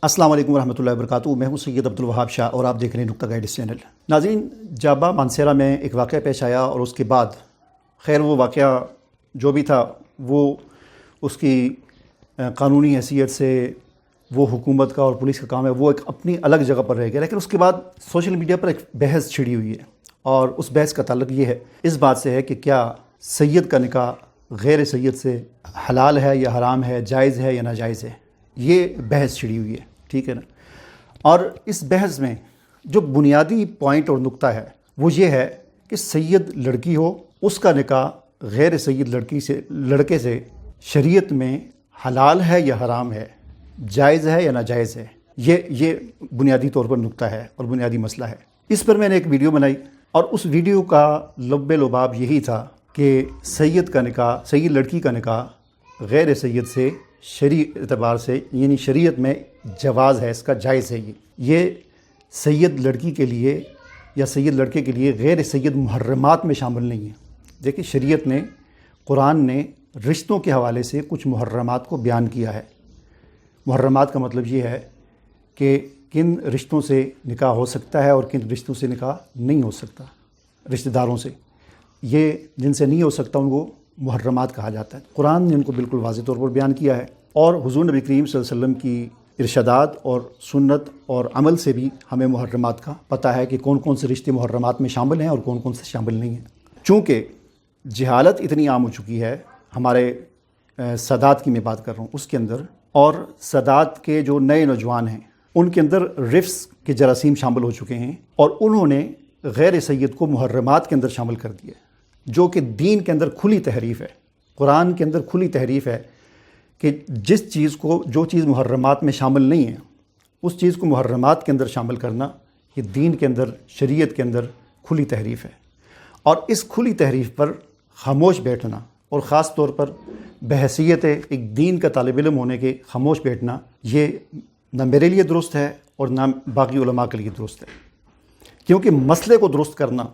السلام علیکم ورحمۃ اللہ وبرکاتہ۔ میں ہوں سید عبدالوہاب شاہ اور آپ دیکھ رہے ہیں نقطہ گائیڈ چینل۔ ناظرین، جابہ مانسیرہ میں ایک واقعہ پیش آیا اور اس کے بعد خیر وہ واقعہ جو بھی تھا وہ اس کی قانونی حیثیت سے وہ حکومت کا اور پولیس کا کام ہے، وہ ایک اپنی الگ جگہ پر رہ گیا، لیکن اس کے بعد سوشل میڈیا پر ایک بحث چھڑی ہوئی ہے اور اس بحث کا تعلق یہ ہے اس بات سے ہے کہ کیا سید کا نکاح غیر سید سے حلال ہے یا حرام ہے، جائز ہے یا ناجائز ہے۔ یہ بحث چھڑی ہوئی ہے، ٹھیک ہے نا۔ اور اس بحث میں جو بنیادی پوائنٹ اور نقطہ ہے وہ یہ ہے کہ سید لڑکی ہو، اس کا نکاح غیر سید لڑکے سے شریعت میں حلال ہے یا حرام ہے، جائز ہے یا ناجائز ہے۔ یہ بنیادی طور پر نقطہ ہے اور بنیادی مسئلہ ہے۔ اس پر میں نے ایک ویڈیو بنائی اور اس ویڈیو کا لب لباب یہی تھا کہ سید لڑکی کا نکاح غیر سید سے شرعی اعتبار سے، یعنی شریعت میں جواز ہے، اس کا جائز ہے۔ یہ سید لڑکی کے لیے یا سید لڑکے کے لیے غیر سید محرمات میں شامل نہیں ہے۔ دیکھیں، شریعت نے، قرآن نے رشتوں کے حوالے سے کچھ محرمات کو بیان کیا ہے۔ محرمات کا مطلب یہ ہے کہ کن رشتوں سے نکاح ہو سکتا ہے اور کن رشتوں سے نکاح نہیں ہو سکتا۔ رشتہ داروں سے، یہ جن سے نہیں ہو سکتا ان کو محرمات کہا جاتا ہے۔ قرآن نے ان کو بالکل واضح طور پر بیان کیا ہے، اور حضور نبی کریم صلی اللہ علیہ وسلم کی ارشادات اور سنت اور عمل سے بھی ہمیں محرمات کا پتہ ہے کہ کون کون سے رشتے محرمات میں شامل ہیں اور کون کون سے شامل نہیں ہیں۔ چونکہ جہالت اتنی عام ہو چکی ہے ہمارے سادات کی میں بات کر رہا ہوں اس کے اندر، اور سادات کے جو نئے نوجوان ہیں ان کے اندر رفس کے جراثیم شامل ہو چکے ہیں، اور انہوں نے غیر سید کو محرمات کے اندر شامل کر دیا، جو کہ دین کے اندر کھلی تحریف ہے، قرآن کے اندر کھلی تحریف ہے کہ جو چیز محرمات میں شامل نہیں ہے اس چیز کو محرمات کے اندر شامل کرنا، یہ دین کے اندر، شریعت کے اندر کھلی تحریف ہے۔ اور اس کھلی تحریف پر خاموش بیٹھنا، اور خاص طور پر بحیثیت ایک دین کا طالب علم ہونے کے خاموش بیٹھنا، یہ نہ میرے لیے درست ہے اور نہ باقی علماء کے لیے درست ہے۔ کیونکہ مسئلے کو درست کرنا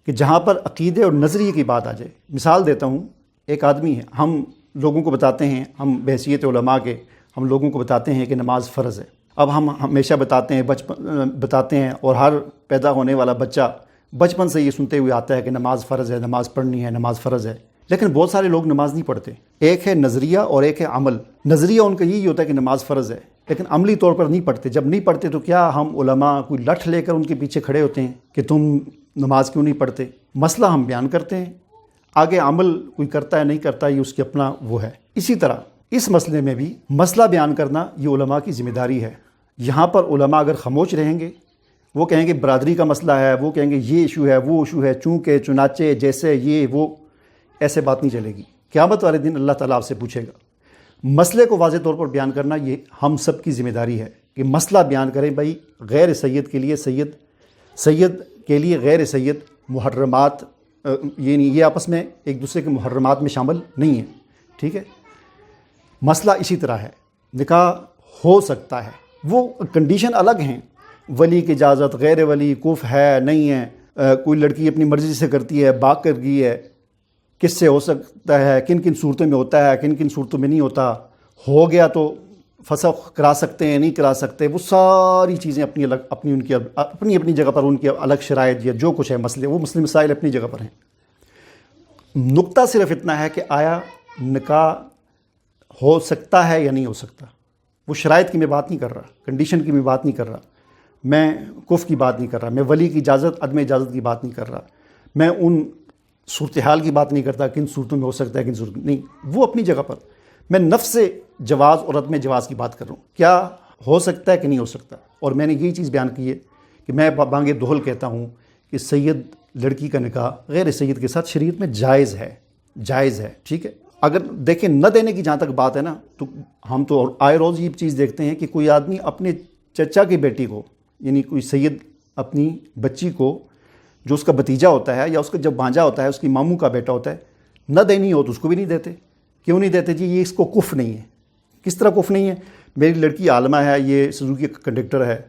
کہ جہاں پر عقیدے اور نظریے کی بات آ جائے، مثال دیتا ہوں، ایک آدمی ہے، ہم لوگوں کو بتاتے ہیں، ہم بحیثیت علماء کے ہم لوگوں کو بتاتے ہیں کہ نماز فرض ہے۔ اب ہم ہمیشہ بتاتے ہیں اور ہر پیدا ہونے والا بچہ بچپن سے یہ سنتے ہوئے آتا ہے کہ نماز فرض ہے، نماز پڑھنی ہے، نماز فرض ہے۔ لیکن بہت سارے لوگ نماز نہیں پڑھتے۔ ایک ہے نظریہ اور ایک ہے عمل۔ نظریہ ان کا یہی ہوتا ہے کہ نماز فرض ہے، لیکن عملی طور پر نہیں پڑھتے۔ جب نہیں پڑھتے تو کیا ہم علماء کوئی لٹھ لے کر ان کے پیچھے کھڑے ہوتے ہیں کہ تم نماز کیوں نہیں پڑھتے؟ مسئلہ ہم بیان کرتے ہیں، آگے عمل کوئی کرتا ہے نہیں کرتا، یہ اس کی اپنا وہ ہے۔ اسی طرح اس مسئلے میں بھی مسئلہ بیان کرنا یہ علماء کی ذمہ داری ہے۔ یہاں پر علماء اگر خاموش رہیں گے، وہ کہیں گے برادری کا مسئلہ ہے، وہ کہیں گے یہ ایشو ہے، وہ ایشو ہے، چونکہ چنانچہ جیسے یہ وہ، ایسے بات نہیں چلے گی۔ قیامت والے دن اللہ تعالیٰ آپ سے پوچھے گا۔ مسئلے کو واضح طور پر بیان کرنا یہ ہم سب کی ذمہ داری ہے کہ مسئلہ بیان کریں۔ بھائی، غیر سید کے لیے سید کے لیے غیر سید محرمات، یہ آپس میں ایک دوسرے کے محرمات میں شامل نہیں ہیں، ٹھیک ہے۔ مسئلہ اسی طرح ہے، نکاح ہو سکتا ہے، وہ کنڈیشن الگ ہیں، ولی کی اجازت، غیر ولی، کف ہے نہیں ہے، کوئی لڑکی اپنی مرضی سے کرتی ہے، باغ کر گئی ہے، کس سے ہو سکتا ہے، کن کن صورتوں میں ہوتا ہے، کن کن صورتوں میں نہیں ہوتا، ہو گیا تو فسخ کرا سکتے ہیں نہیں کرا سکتے، وہ ساری چیزیں اپنی جگہ پر، ان کی الگ شرائط یا جو کچھ ہے مسئلے، وہ مسئلے مسائل اپنی جگہ پر ہیں۔ نقطہ صرف اتنا ہے کہ آیا نکاح ہو سکتا ہے یا نہیں ہو سکتا۔ وہ شرائط کی میں بات نہیں کر رہا، کنڈیشن کی میں بات نہیں کر رہا، میں کف کی بات نہیں کر رہا، میں ولی کی اجازت عدم اجازت کی بات نہیں کر رہا، میں ان صورتحال کی بات نہیں کرتا کن صورتوں میں ہو سکتا ہے کن صورتوں میں نہیں، وہ اپنی جگہ پر۔ میں نفس جواز اور عدم جواز کی بات کر رہا ہوں، کیا ہو سکتا ہے کہ نہیں ہو سکتا۔ اور میں نے یہی چیز بیان کی ہے کہ میں بانگ دہل کہتا ہوں کہ سید لڑکی کا نکاح غیر سید کے ساتھ شریعت میں جائز ہے، ٹھیک ہے۔ اگر دیکھیں نہ دینے کی جہاں تک بات ہے نا، تو ہم تو آئے روز یہ چیز دیکھتے ہیں کہ کوئی آدمی اپنے چچا کی بیٹی کو، یعنی کوئی سید اپنی بچی کو، جو اس کا بھتیجا ہوتا ہے یا اس کا جب بھانجا ہوتا ہے، اس کی ماموں کا بیٹا ہوتا ہے، نہ دینی ہو تو اس کو بھی نہیں دیتے۔ کیوں نہیں دیتے جی؟ یہ اس کو کف نہیں ہے۔ کس طرح کف نہیں ہے؟ میری لڑکی عالمہ ہے، یہ سزوکی کا کنڈکٹر ہے،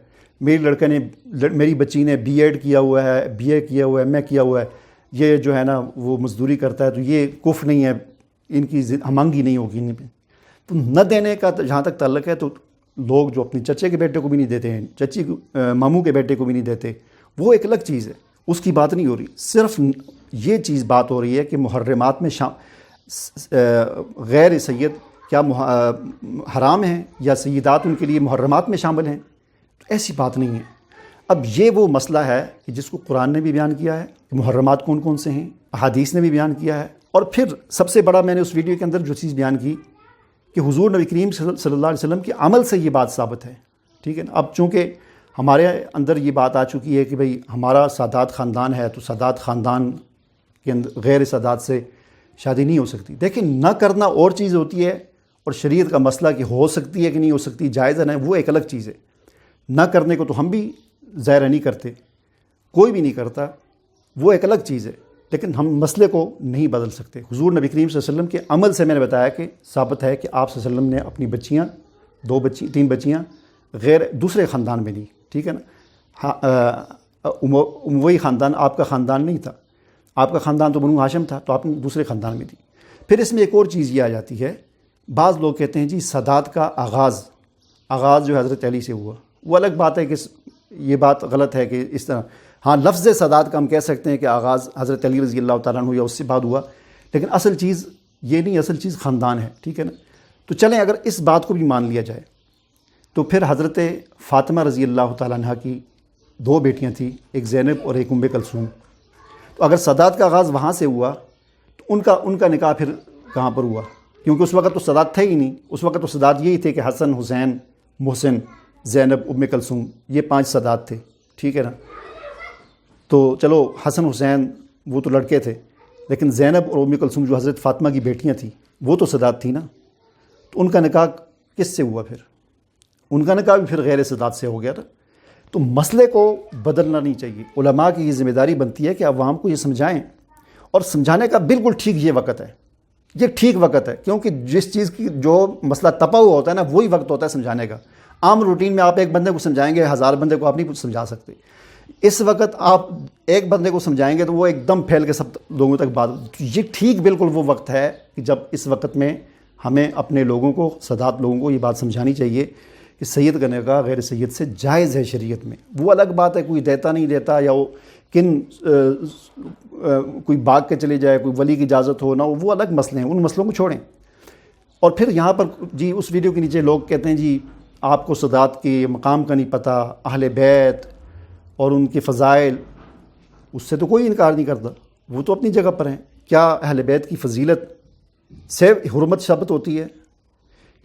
میری بچی نے بی ایڈ کیا ہوا ہے، بی اے کیا ہوا ہے، میں کیا ہوا ہے، یہ جو ہے نا وہ مزدوری کرتا ہے، تو یہ کف نہیں ہے، ان کی ہمانگی نہیں ہوگی ان پہ۔ تو نہ دینے کا جہاں تک تعلق ہے تو لوگ جو اپنے چچے کے بیٹے کو بھی نہیں دیتے ہیں، چچی ماموں کے بیٹے کو بھی نہیں دیتے، وہ ایک الگ چیز ہے، اس کی بات نہیں ہو رہی. صرف یہ چیز بات ہو رہی ہے کہ محرمات میں غیر سید کیا حرام ہیں یا سیدات ان کے لیے محرمات میں شامل ہیں. تو ایسی بات نہیں ہے. اب یہ وہ مسئلہ ہے کہ جس کو قرآن نے بھی بیان کیا ہے کہ محرمات کون کون سے ہیں، احادیث نے بھی بیان کیا ہے، اور پھر سب سے بڑا میں نے اس ویڈیو کے اندر جو چیز بیان کی کہ حضور نبی کریم صلی اللہ علیہ وسلم کے عمل سے یہ بات ثابت ہے. ٹھیک ہے نا. اب چونکہ ہمارے اندر یہ بات آ چکی ہے کہ بھئی ہمارا سادات خاندان ہے، تو سادات خاندان کے اندر غیر سادات سے شادی نہیں ہو سکتی. دیکھیں، نہ کرنا اور چیز ہوتی ہے، اور شریعت کا مسئلہ کہ ہو سکتی ہے کہ نہیں ہو سکتی، جائز ہے، وہ ایک الگ چیز ہے. نہ کرنے کو تو ہم بھی ظاہر نہیں کرتے، کوئی بھی نہیں کرتا، وہ ایک الگ چیز ہے، لیکن ہم مسئلے کو نہیں بدل سکتے. حضور نبی کریم صلی اللہ علیہ وسلم کے عمل سے میں نے بتایا کہ ثابت ہے کہ آپ صلی اللہ علیہ وسلم نے اپنی بچیاں 3 بچیاں غیر دوسرے خاندان میں دی. ٹھیک ہے نا. وہی خاندان آپ کا خاندان نہیں تھا، آپ کا خاندان تو بنو ہاشم تھا، تو آپ نے دوسرے خاندان میں دی. پھر اس میں ایک اور چیز یہ آ جاتی ہے، بعض لوگ کہتے ہیں جی سادات کا آغاز جو حضرت علی سے ہوا. وہ الگ بات ہے کہ یہ بات غلط ہے کہ اس طرح، ہاں لفظ سادات کا ہم کہہ سکتے ہیں کہ آغاز حضرت علی رضی اللہ تعالیٰ عنہ یا اس سے بعد ہوا، لیکن اصل چیز یہ نہیں، اصل چیز خاندان ہے. ٹھیک ہے نا. تو چلیں اگر اس بات کو بھی مان لیا جائے تو پھر حضرت فاطمہ رضی اللہ تعالیٰ عنہ کی 2 بیٹیاں تھیں، ایک زینب اور ایک ام کلثوم. تو اگر سادات کا آغاز وہاں سے ہوا تو ان کا نکاح پھر کہاں پر ہوا؟ کیونکہ اس وقت تو سادات تھا ہی نہیں. اس وقت تو سادات یہی تھے کہ حسن، حسین، محسن، زینب، ام کلثوم، یہ 5 سادات تھے. ٹھیک ہے نا. تو چلو حسن حسین وہ تو لڑکے تھے، لیکن زینب اور ام کلثوم جو حضرت فاطمہ کی بیٹیاں تھیں وہ تو سادات تھیں نا. تو ان کا نکاح کس سے ہوا؟ پھر ان کا نکاح بھی پھر غیر سادات سے ہو گیا نا. تو مسئلے کو بدلنا نہیں چاہیے. علماء کی یہ ذمہ داری بنتی ہے کہ عوام کو یہ سمجھائیں، اور سمجھانے کا بالکل ٹھیک یہ وقت ہے، یہ ٹھیک وقت ہے، کیونکہ جس چیز کی جو مسئلہ تپا ہوا ہوتا ہے نا وہی وقت ہوتا ہے سمجھانے کا. عام روٹین میں آپ ایک بندے کو سمجھائیں گے، 1000 بندے کو آپ نہیں سمجھا سکتے. اس وقت آپ ایک بندے کو سمجھائیں گے تو وہ ایک دم پھیل کے سب لوگوں تک بات. یہ ٹھیک بالکل وہ وقت ہے کہ جب اس وقت میں ہمیں اپنے لوگوں کو، سادات لوگوں کو یہ بات سمجھانی چاہیے کہ سید کا نکاح غیر سید سے جائز ہے شریعت میں. وہ الگ بات ہے کوئی دیتا نہیں دیتا، یا وہ کوئی باغ کے چلے جائے، کوئی ولی کی اجازت ہو نہ ہو، وہ الگ مسئلے ہیں، ان مسئلوں کو چھوڑیں. اور پھر یہاں پر جی اس ویڈیو کے نیچے لوگ کہتے ہیں جی آپ کو سادات کے مقام کا نہیں پتہ، اہل بیت اور ان کے فضائل، اس سے تو کوئی انکار نہیں کرتا، وہ تو اپنی جگہ پر ہیں. کیا اہل بیت کی فضیلت سے حرمت ثابت ہوتی ہے؟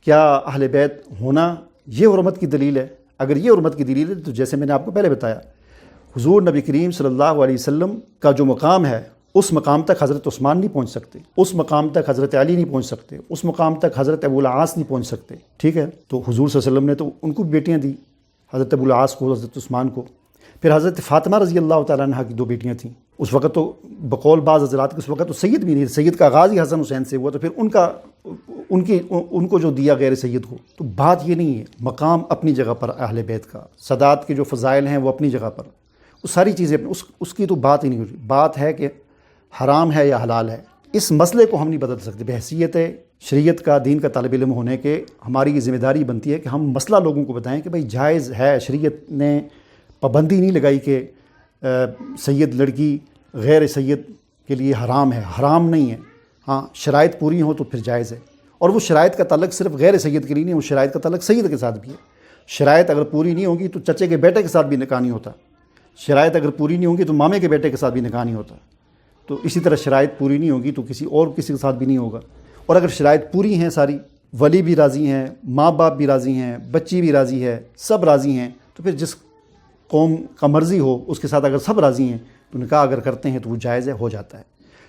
کیا اہل بیت ہونا یہ حرمت کی دلیل ہے؟ اگر یہ حرمت کی دلیل ہے تو جیسے میں نے آپ کو پہلے بتایا، حضور نبی کریم صلی اللہ علیہ وسلم کا جو مقام ہے اس مقام تک حضرت عثمان نہیں پہنچ سکتے، اس مقام تک حضرت علی نہیں پہنچ سکتے، اس مقام تک حضرت ابو العاص نہیں پہنچ سکتے. ٹھیک ہے. تو حضور صلی اللہ علیہ وسلم نے تو ان کو بیٹیاں دی، حضرت ابو العاص کو، حضرت عثمان کو. پھر حضرت فاطمہ رضی اللہ تعالیٰ عنہ کی 2 بیٹیاں تھیں. اس وقت تو بقول بعض حضرات کے اس وقت تو سید بھی نہیں، سید کا آغاز ہی حسن حسین سے ہوا، تو پھر ان کو جو دیا غیر سید کو. تو بات یہ نہیں ہے، مقام اپنی جگہ پر اہل بیت کا، سادات کے جو فضائل ہیں وہ اپنی جگہ پر، وہ ساری چیزیں اس کی تو بات ہی نہیں ہو رہی. بات ہے کہ حرام ہے یا حلال ہے. اس مسئلے کو ہم نہیں بدل سکتے. بحیثیت شریعت کا، دین کا طالب علم ہونے کے ہماری یہ ذمہ داری بنتی ہے کہ ہم مسئلہ لوگوں کو بتائیں کہ بھائی جائز ہے. شریعت نے پابندی نہیں لگائی کہ سید لڑکی غیر سید کے لیے حرام ہے، حرام نہیں ہے. ہاں شرائط پوری ہوں تو پھر جائز ہے. اور وہ شرائط کا تعلق صرف غیر سید کے لیے نہیں، وہ شرائط کا تعلق سید کے ساتھ بھی ہے. شرائط اگر پوری نہیں ہوگی تو چچے کے بیٹے کے ساتھ بھی نکاح نہیں ہوتا. شرائط اگر پوری نہیں ہوگی تو مامے کے بیٹے کے ساتھ بھی نکاح نہیں ہوتا. تو اسی طرح شرائط پوری نہیں ہوگی تو کسی کے ساتھ بھی نہیں ہوگا. اور اگر شرائط پوری ہیں ساری، ولی بھی راضی ہیں، ماں باپ بھی راضی ہیں، بچی بھی راضی ہے، سب راضی ہیں، تو پھر جس قوم کا مرضی ہو اس کے ساتھ اگر سب راضی ہیں تو نکاح اگر کرتے ہیں تو وہ جائز ہو جاتا ہے.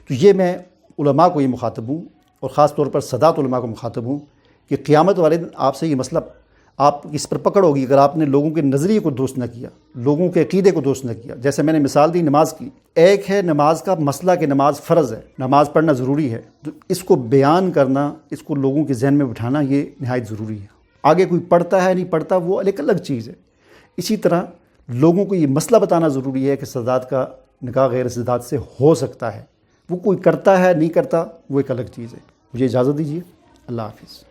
تو یہ میں علماء کو یہ مخاطب ہوں، اور خاص طور پر سادات علماء کو مخاطب ہوں کہ قیامت والے دن آپ سے یہ مسئلہ، آپ اس پر پکڑ ہوگی اگر آپ نے لوگوں کے نظریے کو درست نہ کیا، لوگوں کے عقیدے کو درست نہ کیا. جیسے میں نے مثال دی نماز کی، ایک ہے نماز کا مسئلہ کہ نماز فرض ہے، نماز پڑھنا ضروری ہے، تو اس کو بیان کرنا، اس کو لوگوں کے ذہن میں بٹھانا یہ نہایت ضروری ہے. آگے کوئی پڑھتا ہے نہیں پڑھتا وہ ایک الگ چیز ہے. اسی طرح لوگوں کو یہ مسئلہ بتانا ضروری ہے کہ سادات کا نکاح غیر سادات سے ہو سکتا ہے. وہ کوئی کرتا ہے نہیں کرتا وہ ایک الگ چیز ہے. مجھے اجازت دیجیے. اللہ حافظ.